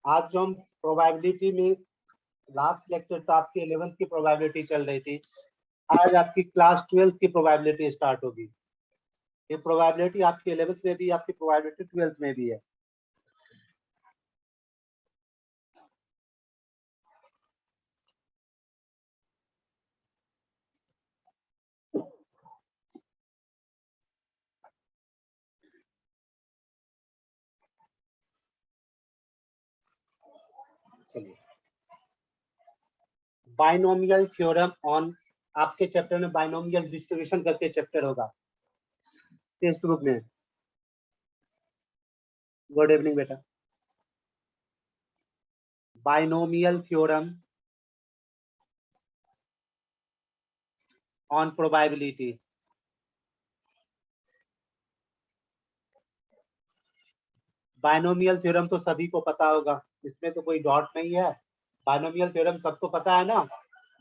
आज जो हम प्रोबेबिलिटी में लास्ट लेक्चर तो आपकी 11th की प्रोबेबिलिटी चल रही थी, आज आपकी क्लास 12th की प्रोबेबिलिटी स्टार्ट होगी। ये प्रोबेबिलिटी आपकी 11th में भी, आपकी प्रोबेबिलिटी 12th में भी है। चलिए, बाइनोमियल थ्योरम ऑन, आपके चैप्टर में बाइनोमियल डिस्ट्रीब्यूशन करके चैप्टर होगा टेक्स्ट बुक में। गुड इवनिंग बेटा। Binomial theorem on probability. Binomial theorem तो सभी को पता होगा, इसमें तो कोई डाउट नहीं है। बाइनोमियल थ्योरम सबको पता है ना,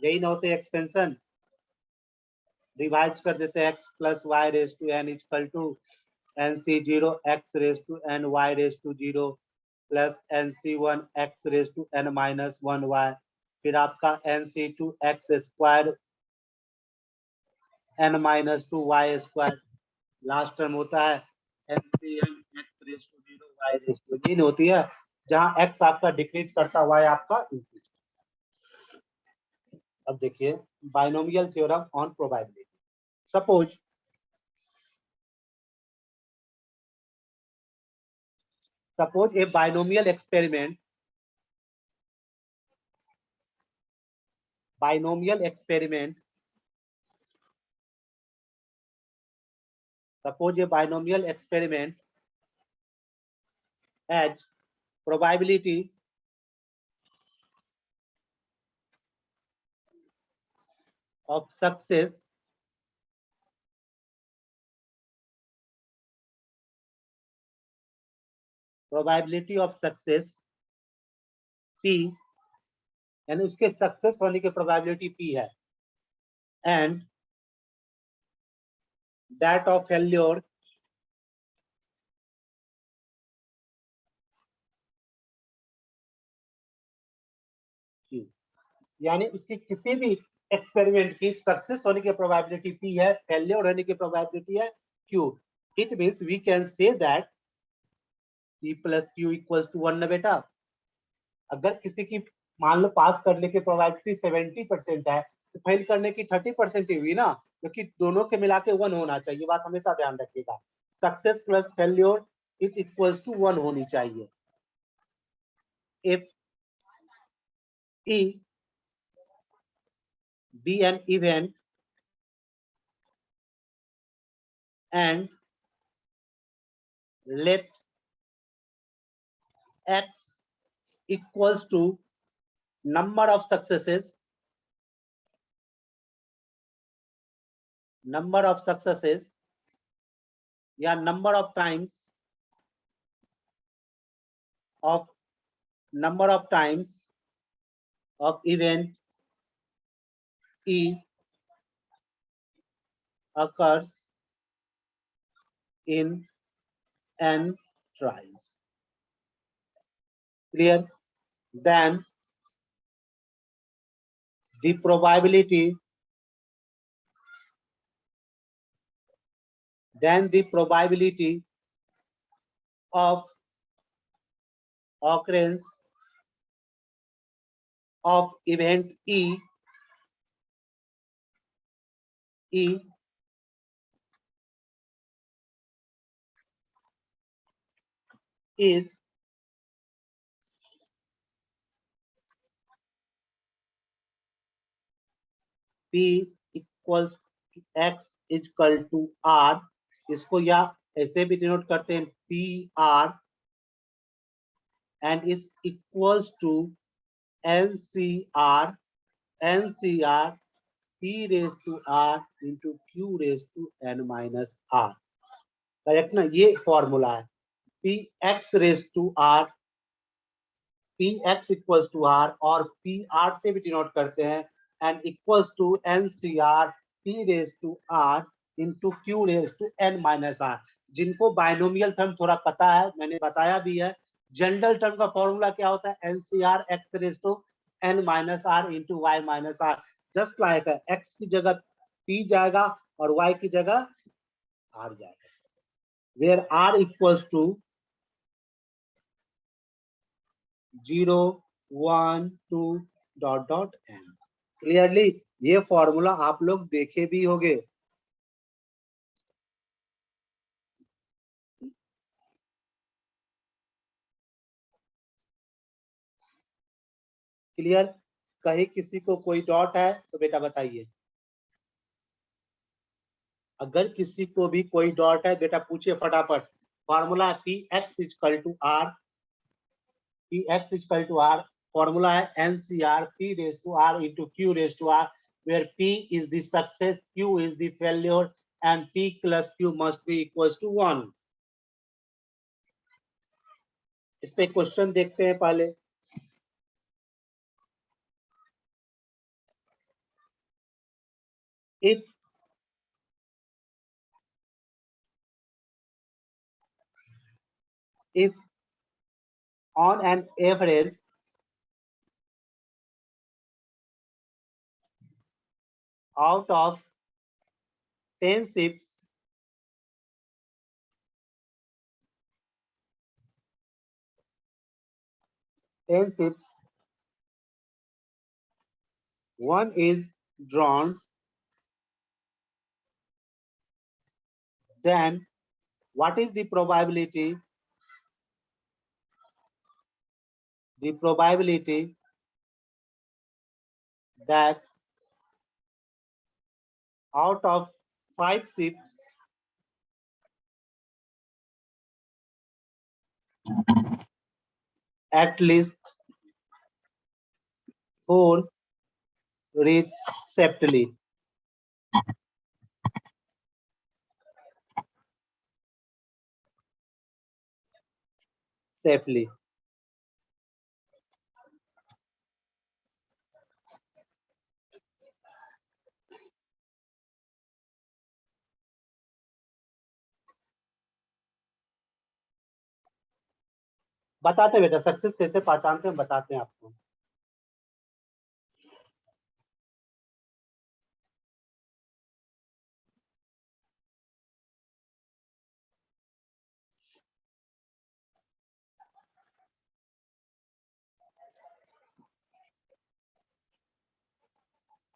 यही ना होते एक्सपेंशन, रिवाइज कर देते हैं x plus Y raise to N equal to N C zero X raise to N Y raise to zero plus N C one X raise to N minus one Y, फिर आपका N C two X square N minus two Y square, last term होता है N C N X raise to zero Y raise to zero होती है, जहां x आपका decrease करता है, y आपका इंक्रीज। अब देखिए binomial theorem on probability. Suppose a binomial experiment, suppose a binomial experiment has probability of success p, यानी उसके सक्सेस होने की प्रोबेबिलिटी p है, and that of failure q, यानी उसकी किसी भी एक्सपेरिमेंट की सक्सेस होने की प्रोबेबिलिटी p है, फेल्योर होने की प्रोबेबिलिटी है q। It means we can say that p plus q equals to 1 ना बेटा। अगर किसी की मान लो पास करने की प्रोबेबिलिटी 70% है, तो फेल करने की 30% ही हुई ना, क्योंकि दोनों के मिला के 1 होना चाहिए, बात हमेशा ध्यान रखिएगा। Success plus failure it equals to 1 होनी चाहिए। If E be an event and let x equals to number of successes या number of times of event E occurs in n tries. Clear? Then the probability of occurrence of event E is P equals x equal to R, इसको या ऐसे भी denote करते हैं PR, and is equals to NCR P raise to R into Q raise to N minus R। Correct ना? ये formula है। PX raise to R, PX equals to R और PR से भी डिनोट करते हैं, and equals to NCR P raise to R into Q raise to N minus R। जिनको binomial theorem थोड़ा पता है, मैंने बताया भी है, जनरल टर्म का फॉर्मूला क्या होता है? NCR X raise to N minus R into Y minus R. Just like X की जगह पी जाएगा और वाई की जगह आर जाएगा, where R equals to 0 1 2 dot dot N. Clearly ये फॉर्मूला आप लोग देखे भी होंगे। क्लियर? कहीं किसी को कोई डॉट है तो बेटा बताइए। अगर किसी को भी कोई डॉट है बेटा पूछिए फटाफट। Formula P X equal to R, P X equal to R formula है nCr P raise to R into Q raise to R, where P is the success, Q is the failure and P plus Q must be equals to 1। इस पे question देखते हैं पहले। if if on an average out of 10 ships, 10 ships, one is drawn, then what is the probability? The probability that out of 5 ships, at least 4 reach safely. Safely. बताते बेटा success कैसे पहचानते हैं, बताते हैं आपको।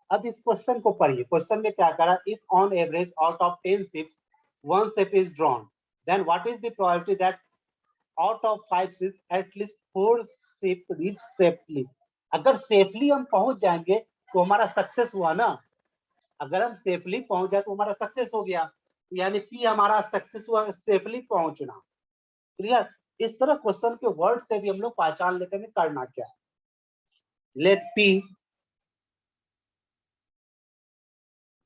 अब इस क्वेश्चन को पढ़िए। क्वेश्चन में क्या करा? If on average out of 10 ships one ship is drawn, then what is the probability that out of 5 ships at least 4 ships reach safely? अगर सेफली हम पहुंच जाएंगे तो हमारा सक्सेस हुआ ना। अगर हम सेफली पहुंच जाए तो हमारा सक्सेस हो गया, यानी पी हमारा सक्सेस हुआ, सेफली पहुंचना। क्लियर? इस तरह क्वेश्चन के वर्ड से भी हम लोग पहचान लेते हैं करना क्या है। Let P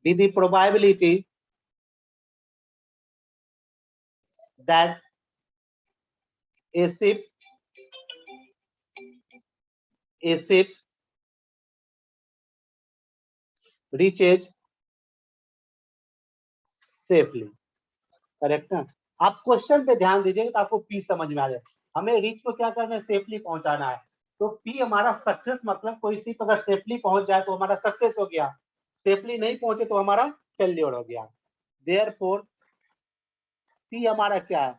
be the probability that a ship reaches safely। Correct ना? आप क्वेश्चन पे ध्यान दीजिएगा तो आपको पी समझ में आ जाए। हमें रीच को क्या करना है? सेफली पहुंचाना है। तो पी हमारा सक्सेस, मतलब कोई शिप अगर सेफली पहुंच जाए तो हमारा सक्सेस हो गया, सेफली नहीं पहुंचे तो हमारा फेल्योर हो गया। देयरफॉर पी हमारा क्या है?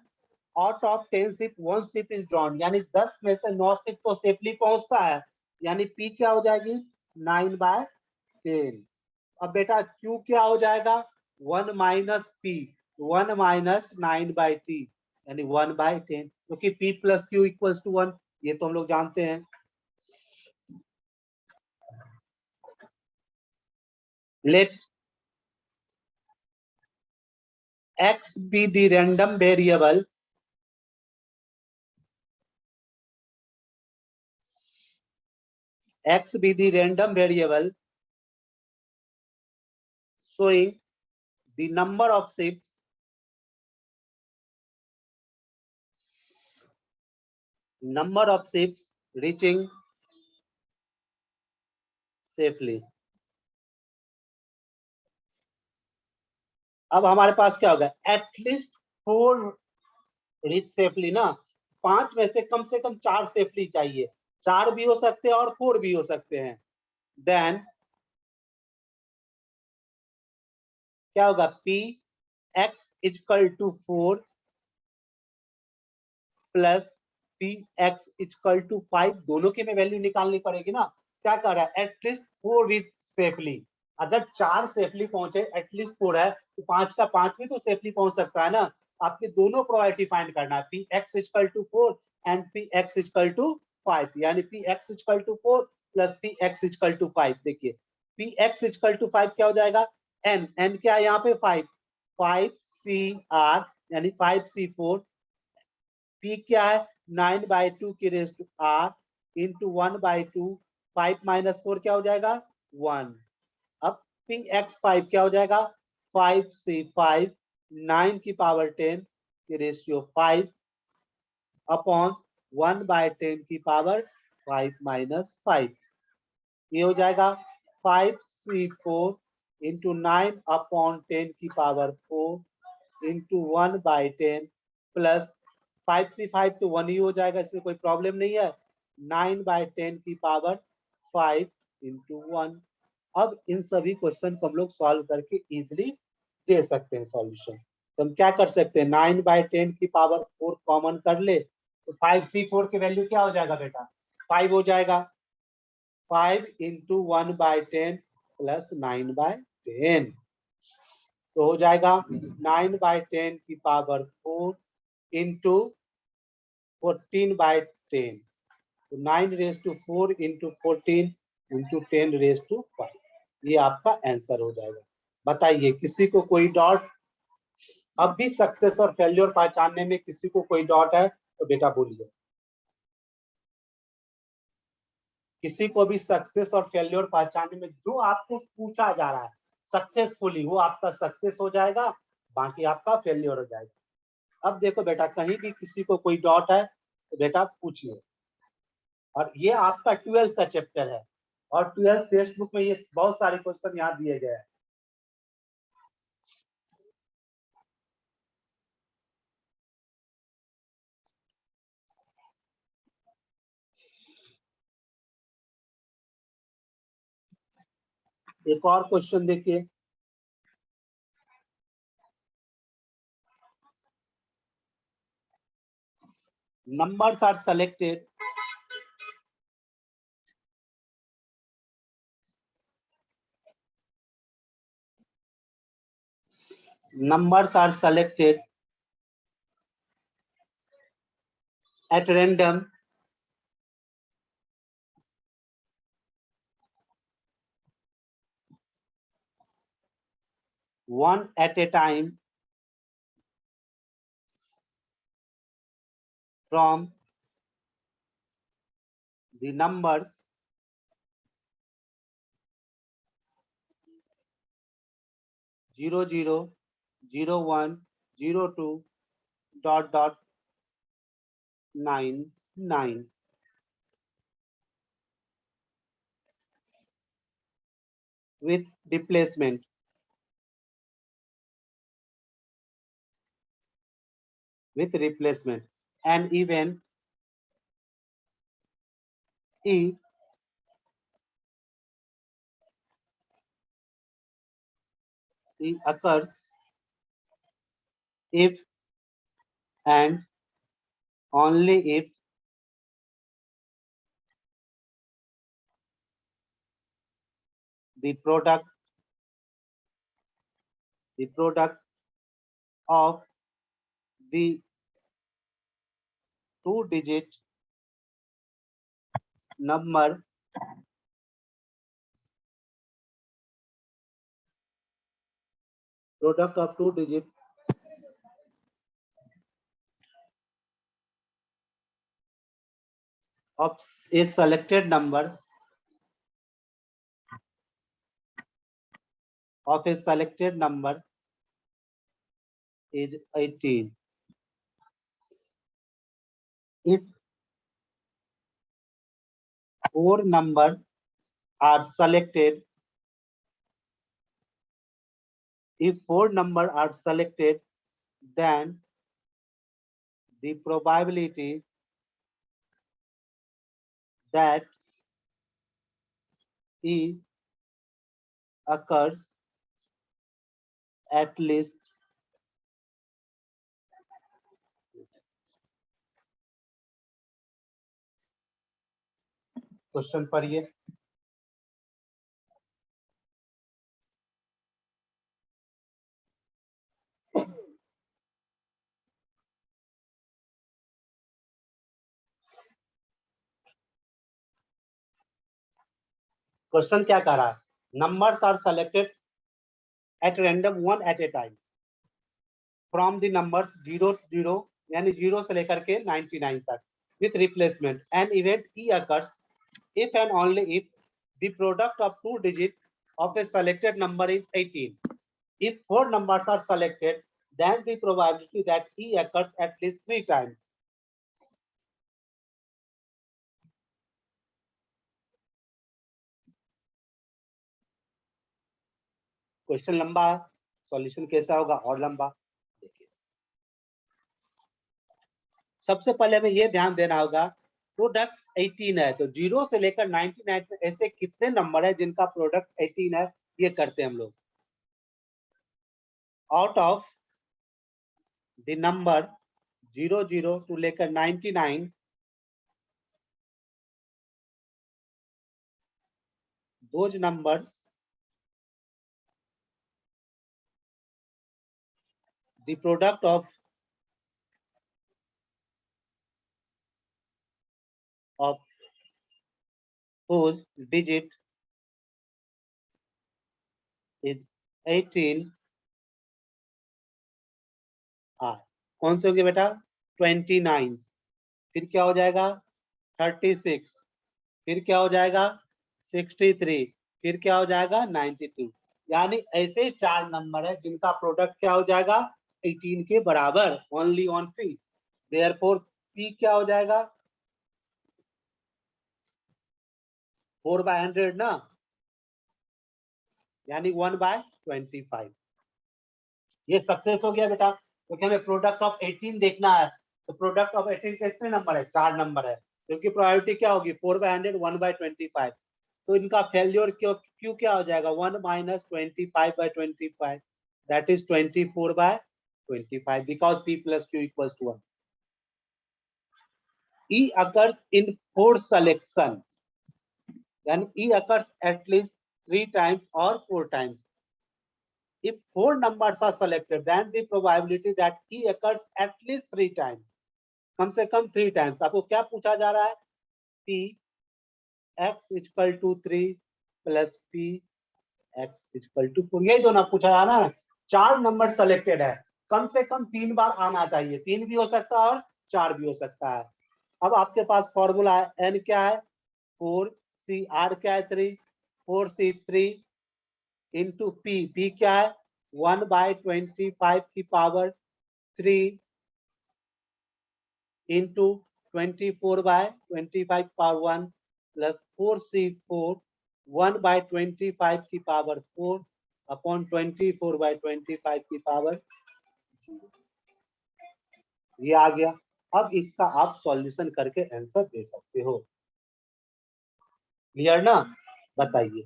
Out of 10 ship 1 ship is drawn, यानी 10 में से 9 शिप तो सेफली पहुंचता है, यानी पी क्या हो जाएगी? 9/10। अब बेटा क्यू क्या हो जाएगा? 1 माइनस पी, 1 माइनस 9/टी, यानी 1/10, क्योंकि P plus Q equals to 1, ये तो हम लोग जानते हैं। Let X be the random variable, x be the random variable showing the number of ships reaching safely। अब हमारे पास क्या होगा? एटलीस्ट 4 रीच सेफली ना। 5 में से कम 4 सेफली चाहिए, 4 भी हो सकते हैं और 4 भी हो सकते हैं। देन क्या होगा, P X equal to 4 plus P X equal to 5, दोनों की में वैल्यू निकालनी पड़ेगी ना। क्या कर रहा है, एटलीस्ट 4 विथ सेफली, अगर 4 सेफली पहुंचे, एटलीस्ट 4 है तो 5 का 5 भी तो सेफली पहुंच सकता है ना। आपके दोनों प्रोबेबिलिटी फाइंड करना है, P X equal to 4 and P X equal to 5, यानी P X equal to 4 plus P X equal to 5। देखिए पी एक्स इजकल टू 5 क्या हो जाएगा, एन, एन क्या है यहाँ पे 5, 5 CR यानी 5C4, पी क्या है 9/2 की raise to R into 1/2, 5 minus 4 क्या हो जाएगा 1। अब पी एक्स 5 क्या हो जाएगा 5C5 9 की पावर 10 की रेशियो 5 अपॉन 1/10 की पावर 5 माइनस 5, ये हो जाएगा 5C4 इंटू 9 अपॉन 10 की पावर 4 इंटू 1/10 प्लस 5C5 तो 1 ही हो जाएगा, इसमें कोई प्रॉब्लम नहीं है, 9/10 की पावर 5 इंटू 1। अब इन सभी क्वेश्चन को हम लोग सॉल्व करके इजिली दे सकते हैं सॉल्यूशन। तो हम क्या कर सकते हैं, 9/10 की पावर 4 कॉमन कर ले तो 5C4 की वैल्यू क्या हो जाएगा बेटा 5 हो जाएगा, 5 इंटू 1/10 प्लस 9/10 तो हो जाएगा 9/10 की पावर 4 इंटू 14/10, तो 9 raise to 4 into 14 into 10 raise to 5, ये आपका आंसर हो जाएगा। बताइए किसी को कोई डाउट, अब भी सक्सेस और फेल्योर पहचानने में किसी को कोई डाउट है तो बेटा बोलिए। किसी को भी सक्सेस और फेल्योर पहचानने में जो आपको पूछा जा रहा है सक्सेसफुली, वो आपका सक्सेस हो जाएगा, बाकी आपका फेल्योर हो जाएगा। अब देखो बेटा कहीं भी किसी को कोई डाउट है तो बेटा पूछिए। और ये आपका 12th का चैप्टर है और 12th टेक्स्ट बुक में ये बहुत सारे क्वेश्चन यहाँ दिए गए हैं। एक और क्वेश्चन देखिए, numbers are selected at random one at a time from the numbers 0 0 0 1 0 2 dot dot 9 9 with replacement and even if it occurs if and only if the product of the 2-digit number product of 2-digit of a selected number is 18. If 4 numbers are selected, then the probability that E occurs at least question पढ़िए। Question क्या कह रहा है? Numbers are selected at random one at a time from the numbers 0 यानी 0 से लेकर के 99 तक with replacement an event E occurs if and only if the product of two digits of a selected number is 18. If four numbers are selected, then the probability that E occurs at least 3 times. Question लंबा है, solution कैसा होगा और लंबा। देखिए, सबसे पहले हमें यह ध्यान देना होगा प्रोडक्ट 18 है, तो 0 से लेकर 99 में ऐसे कितने नंबर है जिनका प्रोडक्ट 18 है, ये करते हैं हम लोग। Out of the number 00 to लेकर 99, those numbers the product of whose digit is 18 कौन से होंगे बेटा? 29, फिर क्या हो जाएगा? 36, फिर क्या हो जाएगा? 63, फिर क्या हो जाएगा? 92। यानी ऐसे 4 नंबर है जिनका प्रोडक्ट क्या हो जाएगा? 18 के बराबर, only on P. Therefore P क्या हो जाएगा? 4/100 ना, यानी 1/25। ये सक्सेस हो गया बेटा, क्योंकि हमें प्रोडक्ट ऑफ 18 देखना है। तो प्रोडक्ट ऑफ 18 कितने नंबर है? 4 नंबर है, क्योंकि प्रोबेबिलिटी क्या होगी? 4/100, 1/25। तो इनका फेल्योर क्यों क्या हो जाएगा? 1 - 25/25, that is 24/25, because p + q = 1। E occurs in four selection, then E occurs at least 3 times or 4 times. If 4 numbers are selected, then the probability that E occurs at least 3 times, कम से कम 3 times। आपको क्या पूछा जा रहा है? P x = 3 plus P x = 4, यही दोनों पूछा जा रहा है। 4 नंबर सेलेक्टेड है, कम से कम 3 बार आना चाहिए, 3 भी हो सकता है और 4 भी हो सकता है। अब आपके पास फॉर्मूला है, n क्या है? 4c, r क्या है? 3, 4c3 इंटू p क्या है? 1/25 की power 3 into 24/25 power 1 plus 4c4 1/25 की पावर 4 अपॉन 24/25 की पावर 0। ये आ गया। अब इसका आप सॉल्यूशन करके आंसर दे सकते हो। क्लियर ना? बताइए।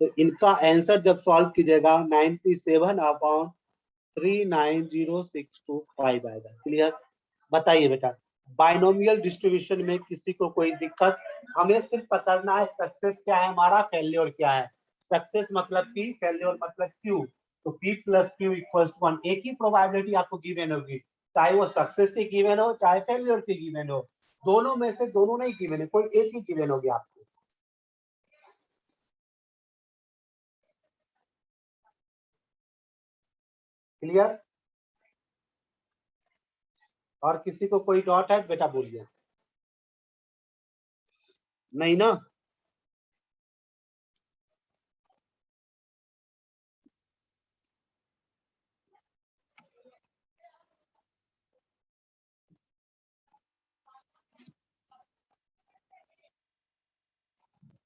तो इनका आंसर जब सॉल्व कीजिएगा 97/390,625 आएगा। क्लियर? बताइए बेटा, बाइनोमियल डिस्ट्रीब्यूशन में किसी को कोई दिक्कत? हमें सिर्फ पकड़ना है सक्सेस क्या है हमारा, फेल्योर क्या है। सक्सेस मतलब P, फेल्योर मतलब Q। तो P + Q = 1। एक ही प्रोबेबिलिटी आपको गिवन होगी, चाहे वो सक्सेस की गिवन हो चाहे फेल्योर की गिवन हो। दोनों में से दोनों नहीं गिवन है, कोई एक ही गिवन होगी आपको। क्लियर? और किसी को कोई डाउट है बेटा बोलिए। नहीं ना?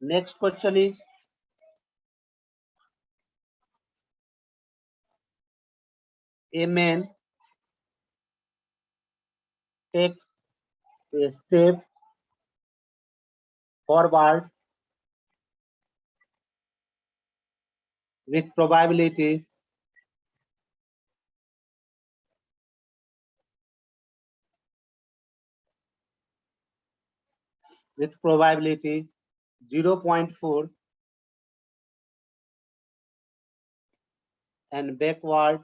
Next question is a man takes a step forward with probability with probability 0.4 and backward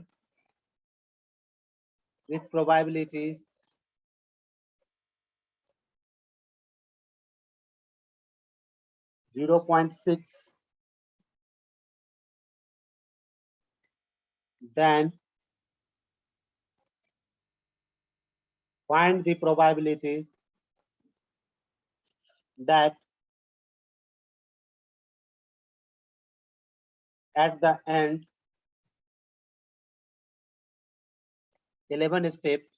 with probability 0.6, then find the probability that at the end 11 steps,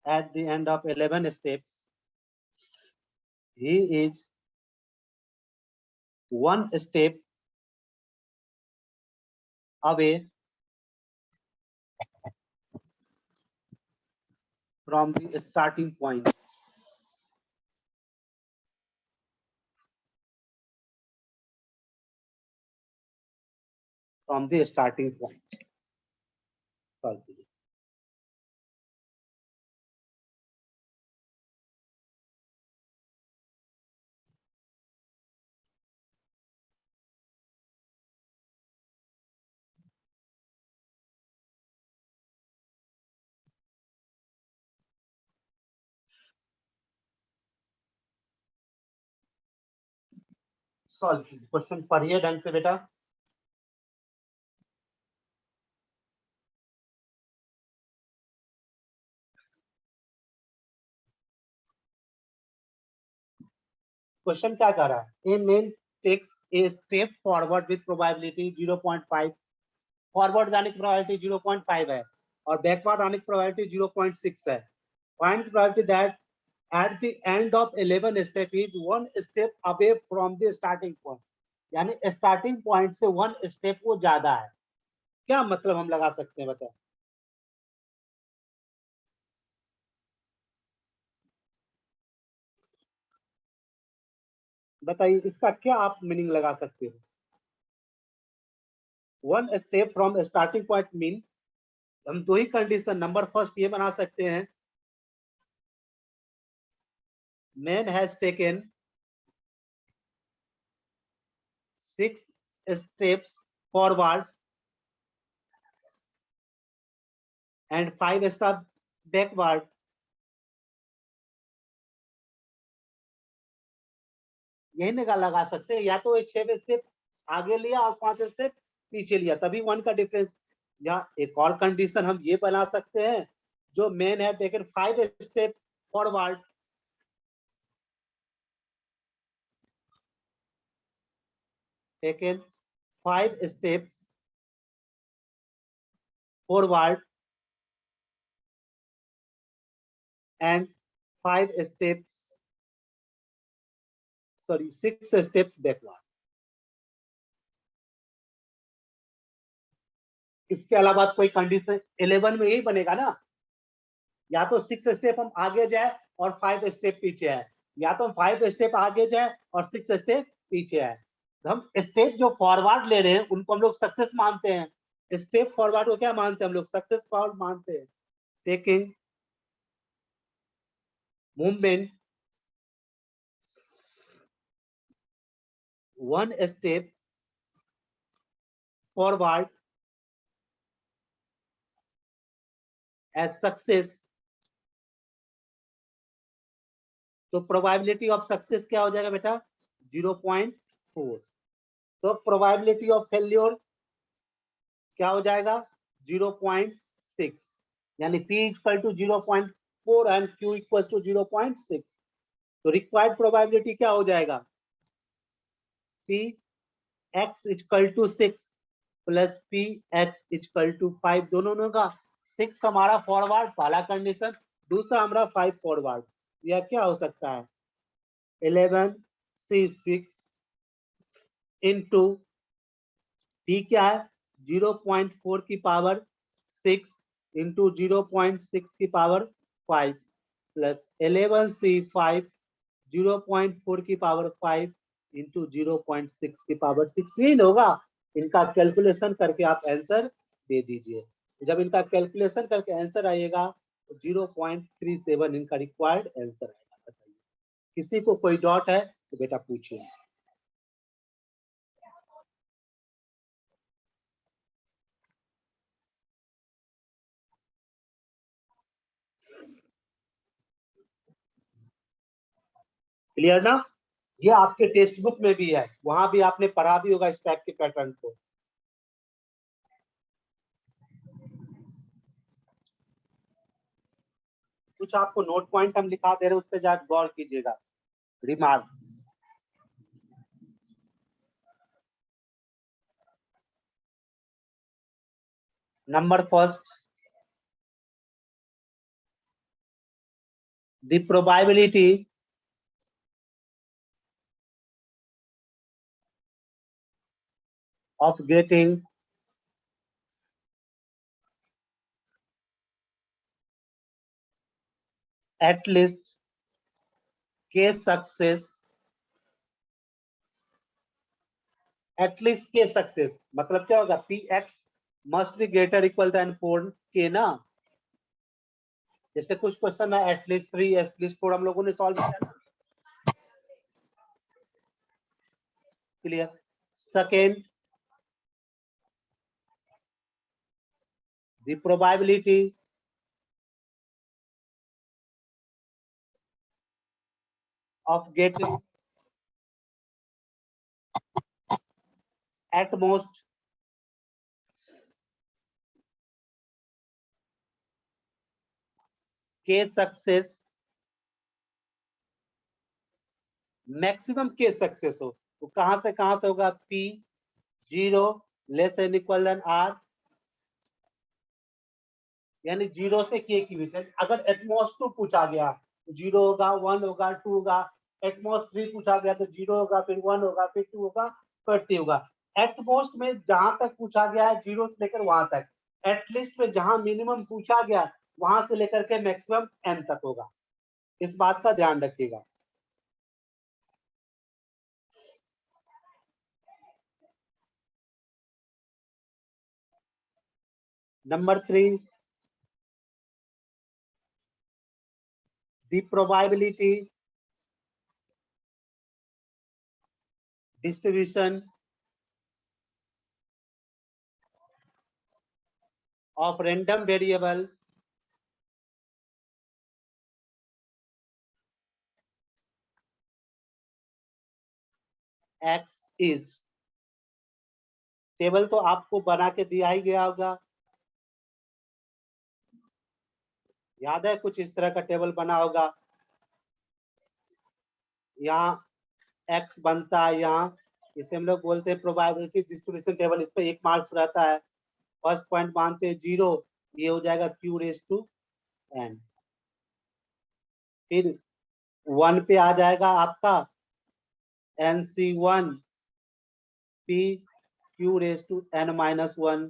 at the end of 11 steps, he is one step away from the starting point. From the starting point. Solve कीजिए. Solve कीजिए. Question पढ़िए ढंग से बेटा. Question क्या कर रहा है? A man takes a step forward with probability 0.5. Forward जाने की प्रोबेबिलिटी 0.5 है और बैकवर्ड आने की प्रोबेबिलिटी 0.6 है. Find probability that at the end of 11 step is one step away from the starting point. यानी स्टार्टिंग पॉइंट से वन स्टेप वो ज्यादा है. क्या मतलब हम लगा सकते हैं बताएं? बताइए इसका क्या आप मीनिंग लगा सकते हो? One step from starting point mean हम दो ही कंडीशन. नंबर फर्स्ट ये बना सकते हैं, man has taken 6 steps forward and 5 steps backward. यही निकाल लगा सकते हैं. या तो 6 स्टेप आगे लिया और 5 स्टेप पीछे लिया, तभी वन का डिफरेंस. या एक और कंडीशन हम ये बना सकते हैं, जो मैन है taken 5 step forward taken 5 steps forward and 6 steps backward. इसके अलावा कोई कंडीशन 11 में यही बनेगा ना. या तो 6 स्टेप हम आगे जाए और 5 स्टेप पीछे है, या तो हम 5 स्टेप आगे जाए और 6 स्टेप पीछे है. हम स्टेप जो फॉरवर्ड ले रहे हैं उनको हम लोग सक्सेस मानते हैं. स्टेप फॉरवर्ड को क्या मानते हैं हम लोग? सक्सेस फॉरवर्ड मानते हैं. Taking movement one step forward as success. तो प्रोबेबिलिटी ऑफ सक्सेस क्या हो जाएगा बेटा? 0.4. तो प्रोबेबिलिटी ऑफ फेल्योर क्या हो जाएगा? 0.6. यानी P equal to 0.4 and Q equal to 0.6. तो रिक्वायर्ड प्रोबेबिलिटी क्या हो जाएगा? P x equal to 6 plus P x equal to 5. दोनों का 6 हमारा फॉरवर्ड पहला कंडीशन, दूसरा हमारा 5 फॉरवर्ड. यह क्या हो सकता है? 11C6 इंटू P क्या है? 0.4 की पावर 6 इंटू 0.6 की पावर 5. प्लस 11C5 0.4 की पावर 5 इंटू 0.6 की पावर 16 होगा। इनका कैलकुलेशन करके आप आंसर दे दीजिए। जब इनका कैलकुलेशन करके आंसर आएगा तो 0.37 इनका रिक्वायर्ड आंसर आएगा। बताइए, किसी को कोई डाउट है तो बेटा पूछिए। क्लियर ना? ये आपके टेक्स्ट बुक में भी है, वहां भी आपने पढ़ा भी होगा इस टाइप के पैटर्न को। कुछ आपको नोट पॉइंट हम लिखा दे रहे हैं, उस पर जाकर गौर कीजिएगा। Remark, number first, the probability of getting at least k success, at least k success मतलब क्या होगा, px must be greater equal than 4k ना। जैसे कुछ क्वेश्चन है एटलीस्ट 3 एटलीस्ट 4 हम लोगों ने सॉल्व किया ना। Clear? Second, the probability of getting at most k success, maximum k success हो तो कहां से कहां तक होगा, p 0 less N equal than r, यानी 0 से k की बीच। अगर एटमोस्ट 2 पूछा गया तो 0 होगा, 1 होगा, 2 होगा। एटमोस्ट 3 पूछा गया तो 0 होगा, फिर 1 होगा, फिर 2 होगा, फिर 3 होगा। एटमोस्ट में जहां तक पूछा गया है 0 से लेकर वहां तक, एटलीस्ट में जहां मिनिमम पूछा गया वहां से लेकर के मैक्सिमम n तक होगा। इस बात का ध्यान रखिएगा। Number 3, the probability distribution of random variable x is, table तो आपको बना के दिया ही गया होगा, याद है? कुछ इस तरह का टेबल बना होगा, यहाँ x बनता है, यहाँ इसे हम लोग बोलते हैं प्रोबेबिलिटी डिस्ट्रीब्यूशन टेबल। इस पे 1 मार्क्स रहता है। फर्स्ट पॉइंट मानते हैं 0, ये हो जाएगा q रेज टू n। फिर 1 पे आ जाएगा आपका nc1 p q raise to n minus 1।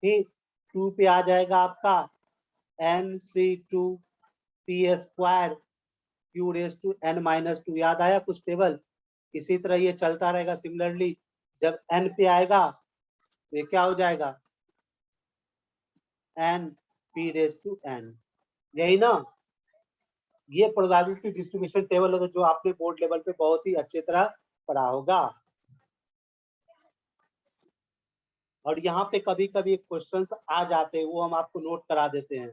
फिर 2 पे आ जाएगा आपका nc2 p square q raise to n minus 2। याद आया कुछ टेबल? इसी तरह ये चलता रहेगा। सिमिलरली जब n पे आएगा तो ये क्या हो जाएगा, n p raise to n। यही ना? ये प्रोबेबिलिटी डिस्ट्रीब्यूशन टेबल होगा जो आपने बोर्ड लेवल पे बहुत ही अच्छी तरह पढ़ा होगा। और यहाँ पे कभी कभी क्वेश्चंस आ जाते हैं, वो हम आपको नोट करा देते हैं।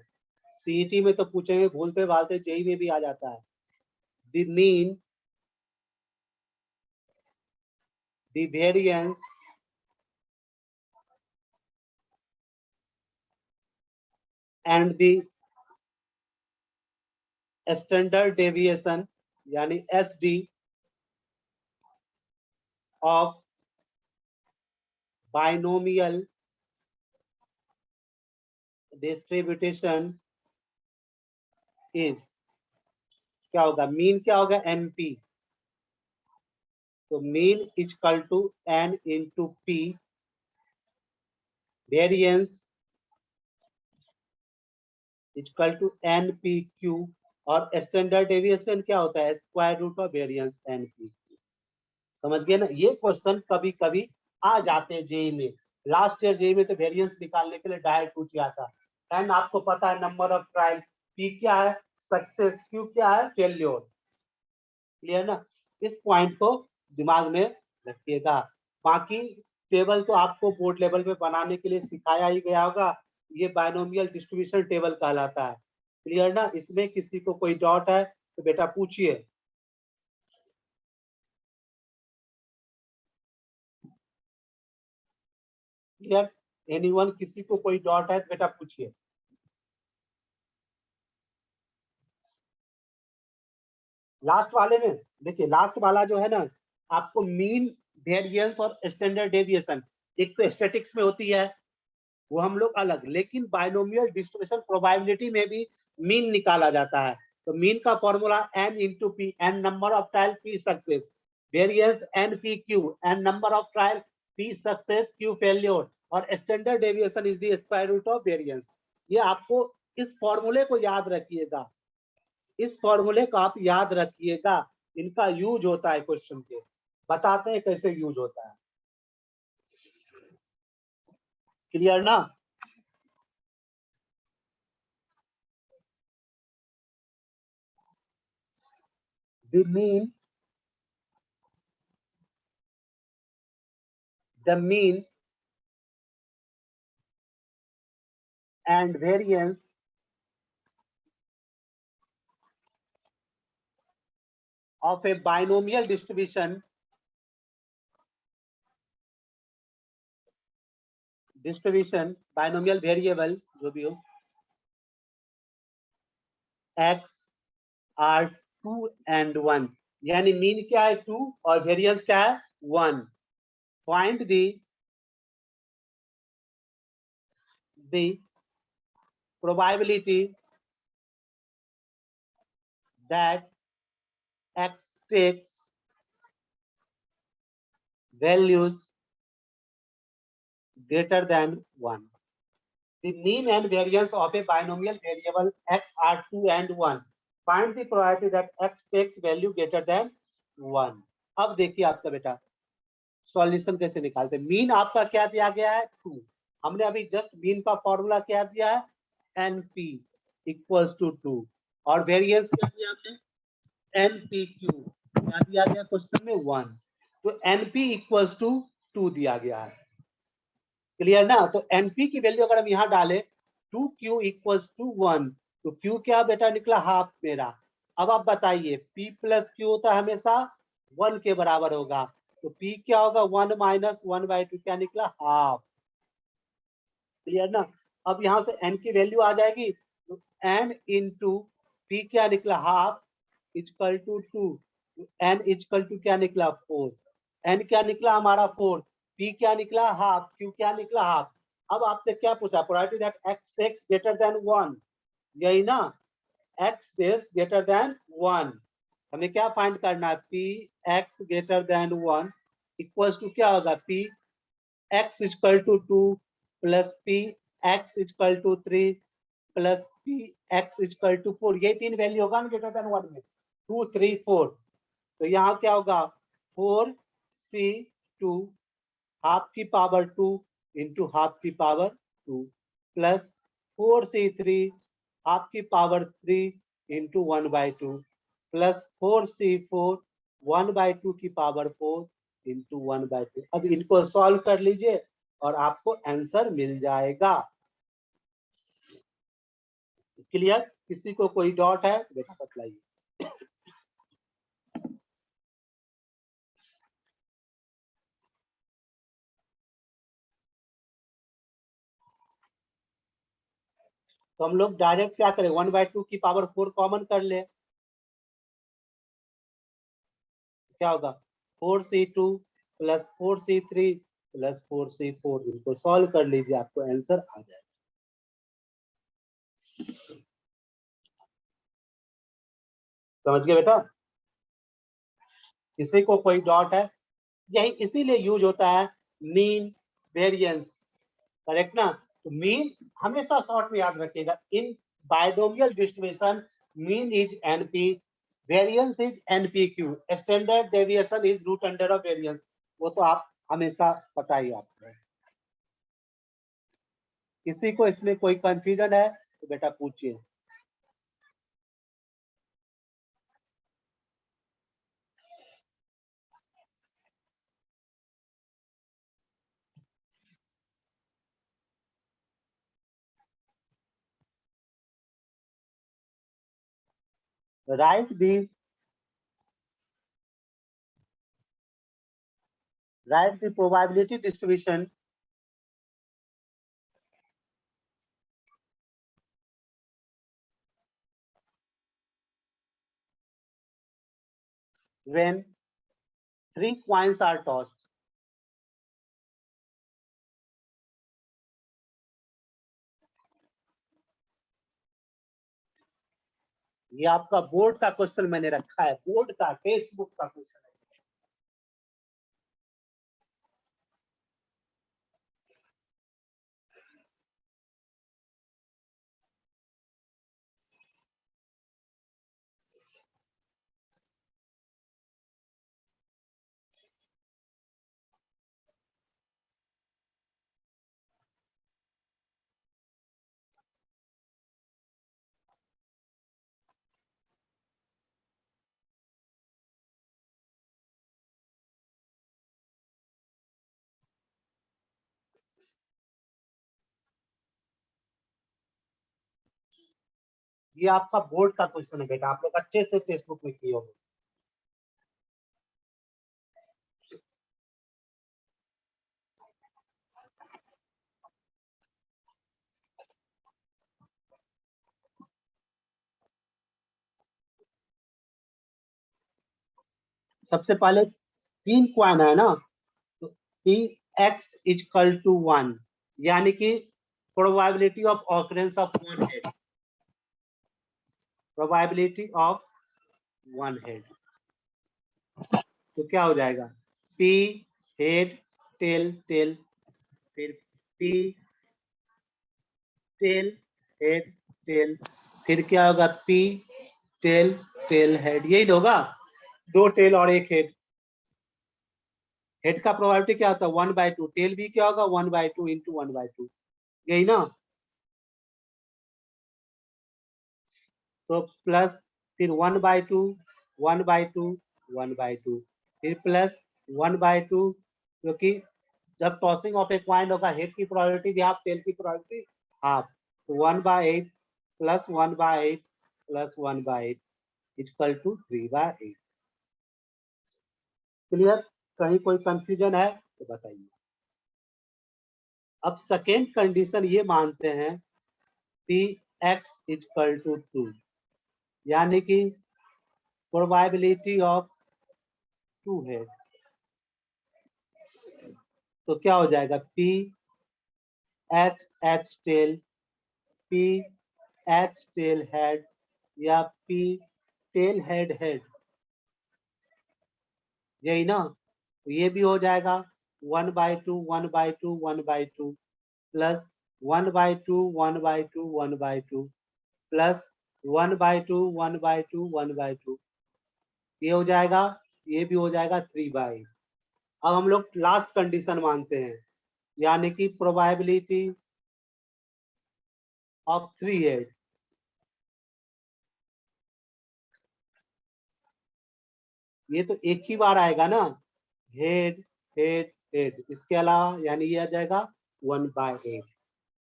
सीईटी में तो पूछेंगे, भूलते भालते जेई में भी आ जाता है। The mean, the variance and the standard deviation यानी SD of binomial distribution is, क्या होगा, मीन क्या होगा, एनपी। तो mean equal to N into P, variance equal to N P Q, और स्टैंडर्ड डेविएशन क्या होता है, square root of variance N P Q. समझ गए ना, ये क्वेश्चन कभी कभी आ जाते हैं जेई में। लास्ट ईयर जेई में तो वेरिएंस निकालने के लिए डायरेक्ट पूछ गया था। एन आपको पता है नंबर ऑफ ट्रायल, पी क्या है सक्सेस, क्यू क्या है फेल्योर। क्लियर ना, इस पॉइंट को दिमाग में रखिएगा। बाकी टेबल तो आपको बोर्ड लेवल पे बनाने के लिए सिखाया ही गया होगा, ये बायनोमियल डिस्ट्रीब्यूशन टेबल कहलाता है। क्लियर ना, इसमें किसी को कोई डाउट है तो बेटा पूछिए। क्लियर, एनीवन, किसी को कोई डाउट है तो बेटा पूछिए। लास्ट वाले में देखिए, लास्ट वाला जो है ना, आपको मीन वेरिएंस और स्टैंडर्ड डेविएशन, एक तो स्टैटिक्स में होती है वो हम लोग अलग, लेकिन बायनोमियल डिस्ट्रीब्यूशन प्रोबेबिलिटी में भी मीन निकाला जाता है। तो मीन का formula n into P, N number of trial P success, variance N P Q, N number of trial P success Q failure, और standard deviation is the square root of variance. ये आपको इस फॉर्मूले को याद रखिएगा, इस फॉर्मूले को आप याद रखिएगा, इनका यूज होता है क्वेश्चन के, बताते हैं कैसे यूज होता है। क्लियर ना, the mean and variance of a binomial distribution binomial variable जो भी हो, x are 2 and 1, यानी मीन क्या है 2 और वेरिएंस क्या है 1। Find the probability that x takes values greater than 1. The mean and variance of a binomial variable x are 2 and 1. Find the probability that x takes value greater than 1. अब देखिए आपका बेटा solution कैसे निकालते हैं। Mean आपका क्या दिया गया है 2, हमने अभी जस्ट मीन का फॉर्मूला क्या दिया है np इक्वल्स टू 2, और वेरिएंस क्या दिया हमने npq, क्या दिया गया क्वेश्चन में 1, तो np इक्वल्स टू 2 दिया गया है। क्लियर ना, तो np की वैल्यू अगर हम यहाँ डालें 2q इक्वल्स टू 1, तो q क्या बेटा निकला हाफ मेरा। अब आप बताइए p प्लस q होता है हमेशा 1 के बराबर होगा, तो p क्या होगा 1 माइनस 1/2, क्या निकला हाफ। क्लियर ना, अब यहाँ से n की वैल्यू आ जाएगी, तो n इंटू पी क्या निकला half equal to 2, n equal to क्या निकला 4, n क्या निकला हमारा 4, p क्या निकला हाफ, q क्या निकला हाफ। अब आपसे क्या पूछा, probability that x takes greater than 1, यही ना, x टेक्स ग्रेटर देन 1, हमें क्या फाइंड करना है, p x greater than 1 equals to क्या होगा, p x equal to 2 plus p x equal to 3 plus p x equal to 4, ये तीन वैल्यू होगा ना ग्रेटर देन 1 में, 2 3 4, तो यहाँ क्या होगा 4c2 हाफ की पावर 2 इंटू हाफ की पावर 2 प्लस 4c3 हाफ की पावर 3 इंटू 1/2 प्लस 4c4 1/2 की पावर 4 इंटू 1/2। अब इनको सॉल्व कर लीजिए और आपको आंसर मिल जाएगा। क्लियर, किसी को कोई डाउट है बेटा बतलाइए। तो हम लोग डायरेक्ट क्या करें 1/2 की पावर 4 कॉमन कर ले, क्या होगा 4c2 plus 4c3 plus 4c4, इनको सॉल्व कर लीजिए आपको आंसर आ जाएगा। समझ गए बेटा, किसी को कोई डाउट है, यही इसीलिए यूज होता है मीन वेरिएंस, करेक्ट ना। तो मीन हमेशा शॉर्ट में याद रखिएगा, in binomial distribution, mean is NP, variance is NPQ, standard deviation is root under of variance. वो तो आप हमेशा पता ही आपको। किसी को इसमें कोई कंफ्यूजन है तो बेटा पूछिए। write the probability distribution when 3 coins are tossed। ये आपका बोर्ड का क्वेश्चन मैंने रखा है, बोर्ड का टेक्स्ट बुक का क्वेश्चन है। ये आपका बोर्ड का क्वेश्चन है बेटा, आप लोग अच्छे से टेक्स्ट बुक में किए होंगे। सबसे पहले 3 क्वाइन है ना, तो पी एक्स इजकल टू 1, यानी कि probability of occurrence of one head, probability of one head. तो क्या हो जाएगा, पी हेड टेल टेल, फिर पी टेल हेड टेल, फिर क्या होगा, पी टेल टेल हेड, यही होगा। 2 टेल और 1 हेड। हेड का प्रोबेबिलिटी क्या होता है, 1/2। टेल भी क्या होगा, 1/2 इंटू 1/2, यही ना। तो प्लस फिर 1/2 1/2 1/2, फिर प्लस 1/2, क्योंकि जब टॉसिंग ऑफ ए क्वाइन होगा हेड की प्रोबेबिलिटी भी हाफ, टेल की प्रोबेबिलिटी हाफ। तो 1/8 plus 1/8 plus 1/8 equal to 3/8। Clear? कहीं कोई कंफ्यूजन है तो बताइए। अब सेकेंड कंडीशन ये मानते हैं पी एक्स इक्वल टू 2, यानी कि प्रोबेबिलिटी ऑफ 2 हेड। तो क्या हो जाएगा, P H H tail, P H tail head, या पी टेल हेड हेड, यही ना। तो ये भी हो जाएगा 1/2 1/2 1/2 प्लस 1/2 1/2 1/2 प्लस 1/2 1/2 1/2, ये हो जाएगा, ये भी हो जाएगा 3/8। अब हम लोग लास्ट कंडीशन मानते हैं, यानी कि प्रोबेबिलिटी ऑफ 3 हेड। ये तो एक ही बार आएगा ना, हेड हेड हेड, इसके अलावा यानी ये आ जाएगा 1/8।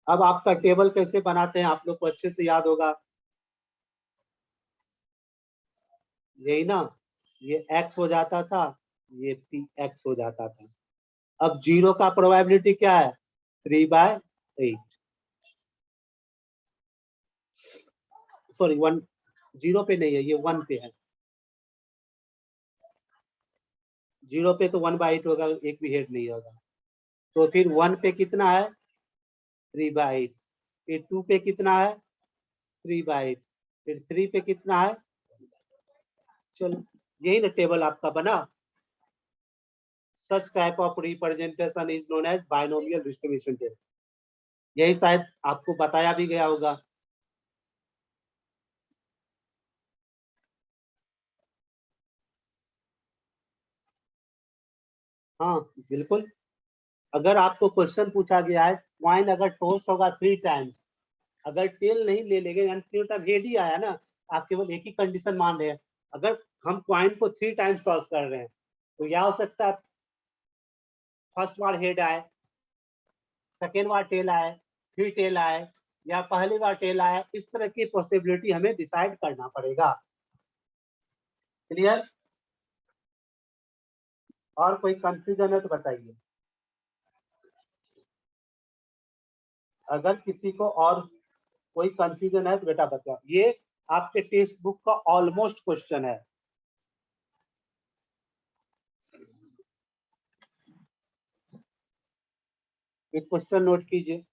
अब आपका टेबल कैसे बनाते हैं आप लोग को अच्छे से याद होगा, यही ना। ये x हो जाता था, ये पी एक्स हो जाता था। अब 0 का प्रोबेबिलिटी क्या है, 3/8। सॉरी 1, 0 पे नहीं है, ये 1 पे है। 0 पे तो 1/8 होगा, एक भी हेड नहीं होगा। तो फिर 1 पे कितना है, 3/8। फिर 2 पे कितना है, 3/8। फिर 3 पे कितना है, चलो यही ना टेबल आपका बना। Such type of representation is known as binomial distribution table. यही शायद आपको बताया भी गया होगा। हाँ बिल्कुल, अगर आपको क्वेश्चन पूछा गया है कॉइन अगर टॉस होगा 3 टाइम्स, अगर टेल नहीं ले लेंगे यानी 3 टाइम हेड ही आया ना, आप केवल एक ही कंडीशन मान रहे हैं। अगर हम कॉइन को 3 टाइम्स टॉस कर रहे हैं तो क्या हो सकता है, फर्स्ट बार हेड आए, सेकेंड बार टेल आए, फिर टेल आए, या पहली बार टेल आए, इस तरह की पॉसिबिलिटी हमें डिसाइड करना पड़ेगा। क्लियर? और कोई कंफ्यूजन है तो बताइए। अगर किसी को और कोई कंफ्यूजन है तो बेटा बताओ। ये आपके टेक्स्ट बुक का ऑलमोस्ट क्वेश्चन है। एक क्वेश्चन नोट कीजिए।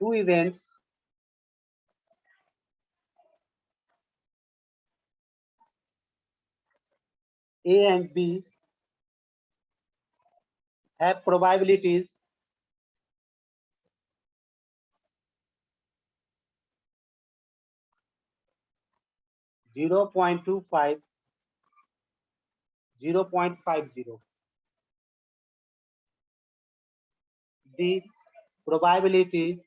Two events A and B have probabilities 0.25, 0.50. The probability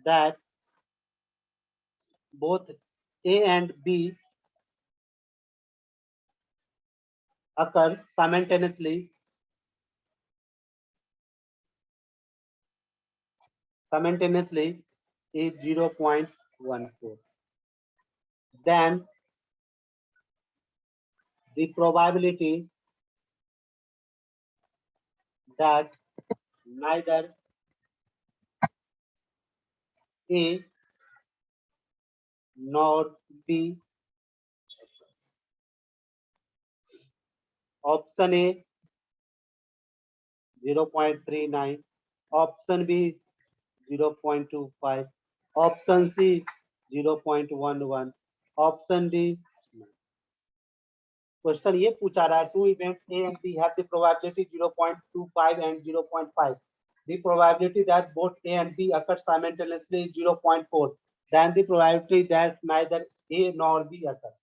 that both A and B occur simultaneously is 0.14. Then the probability that neither A nor B, option A 0.39, option B 0.25, option C 0.11, option D. Question ये पूछा रहा है two events A and B have the probability 0.25 and 0.5. The probability that both A and B occur simultaneously is 0.4. Then the probability that neither A nor B occurs.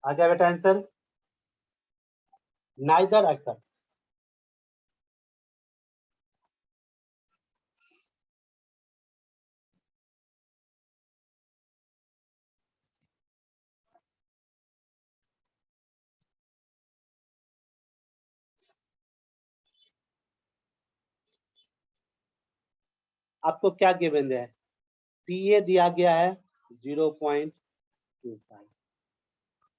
आ जाए बेटा answer, neither अकर। आपको क्या given है, P ए दिया गया है 0.25,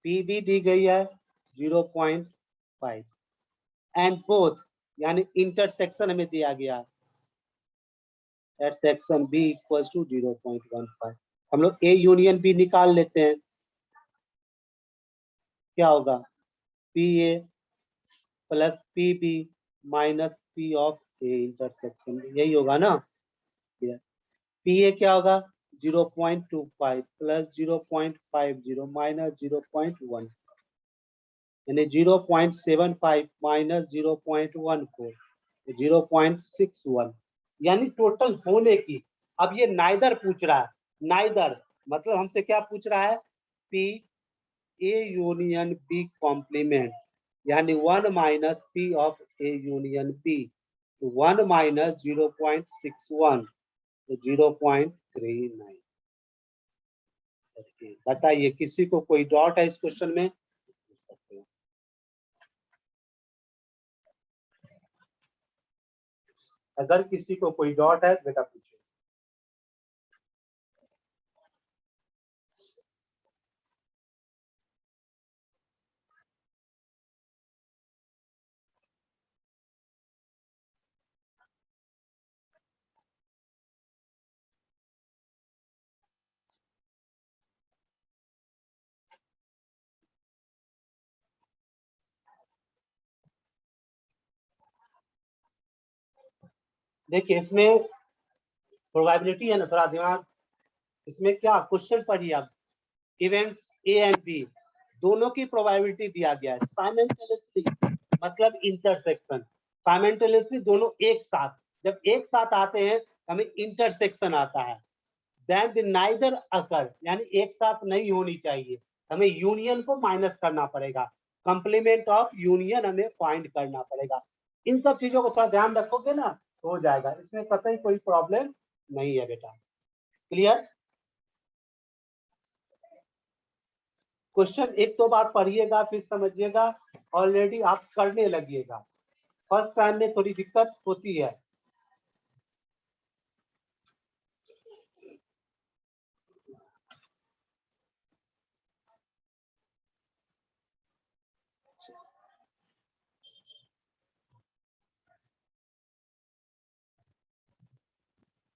P be the गई है 0.5 एंड बोथ यानी इंटरसेक्शन हमें दिया गया intersection B equal to 0.15। हम लोग ए यूनियन बी निकाल लेते हैं, क्या होगा, P A plus P B minus P of A intersection, यही होगा ना। पी ए क्या होगा 0.25 प्लस 0.50 माइनस 0.1, यानी 0.75 माइनस 0.14, 0.61, यानी टोटल होने की। अब ये नाइदर पूछ रहा है, नाइदर मतलब हमसे क्या पूछ रहा है, P A union B complement, यानी 1 minus P of A union B, 1 minus 0.61 तो 0.39। बताइए किसी को कोई डाउट है इस क्वेश्चन में? अगर किसी को कोई डाउट है बेटा पूछो। देखिए इसमें प्रोबेबिलिटी है ना, थोड़ा दिमाग इसमें क्या क्वेश्चन पढ़िए आप। इवेंट्स ए एंड बी दोनों की प्रोबेबिलिटी दिया गया है साइमल्टेनियसली, मतलब इंटरसेक्शन। साइमल्टेनियसली दोनों एक साथ, जब एक साथ आते हैं हमें इंटरसेक्शन आता है। देन द नाइदर अकर, यानी एक साथ नहीं होनी चाहिए, हमें यूनियन को माइनस करना पड़ेगा, कंप्लीमेंट ऑफ यूनियन हमें फाइंड करना पड़ेगा। इन सब चीजों को थोड़ा ध्यान रखोगे ना तो हो जाएगा, इसमें कतई कोई प्रॉब्लम नहीं है बेटा। क्लियर? क्वेश्चन एक दो बार पढ़िएगा फिर समझिएगा, ऑलरेडी आप करने लगिएगा। फर्स्ट टाइम में थोड़ी दिक्कत होती है।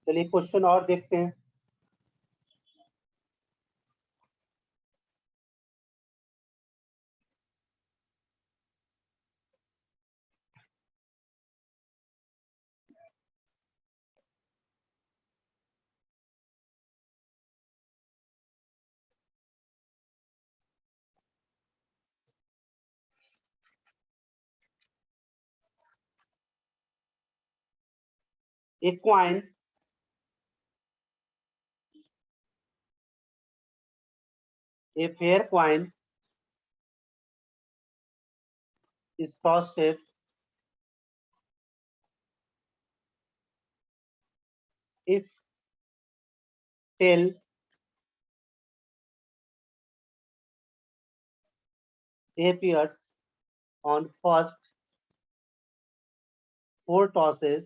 चलिए क्वेश्चन और देखते हैं। एक coin A fair coin is tossed if tail appears on first 4 tosses.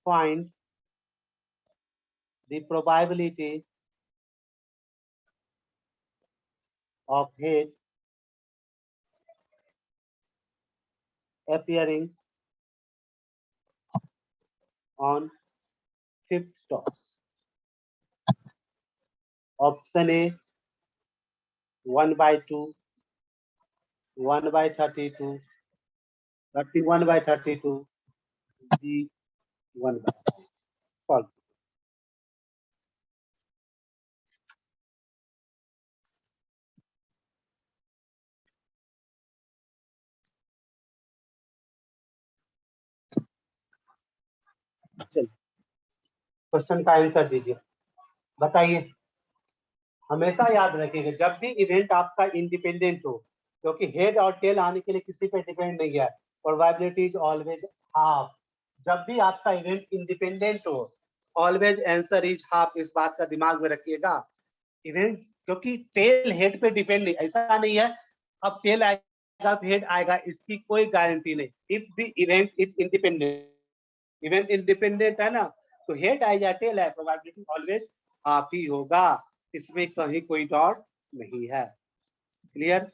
Find the probability of head appearing on 5th toss. Option A 1/2, 1/32, 31/32, D 1/2. Solve. चलिए क्वेश्चन का आंसर दीजिए, बताइए। हमेशा याद रखिएगा जब भी इवेंट आपका इंडिपेंडेंट हो, क्योंकि हेड और टेल आने के लिए किसी पे डिपेंड नहीं है, प्रोबेबिलिटी इज ऑलवेज हाफ। जब भी आपका इवेंट इंडिपेंडेंट हो ऑलवेज आंसर इज हाफ, इस बात का दिमाग में रखिएगा। इवेंट क्योंकि टेल हेड पे डिपेंड नहीं, ऐसा नहीं है अब टेल आएगा तो हेड आएगा, इसकी कोई गारंटी नहीं। If the event is independent, event independent है ना, तो हेड आए या टेल है प्रोबेबिलिटी ऑलवेज हाफ ही होगा, इसमें कहीं कोई डाउट नहीं है। क्लियर?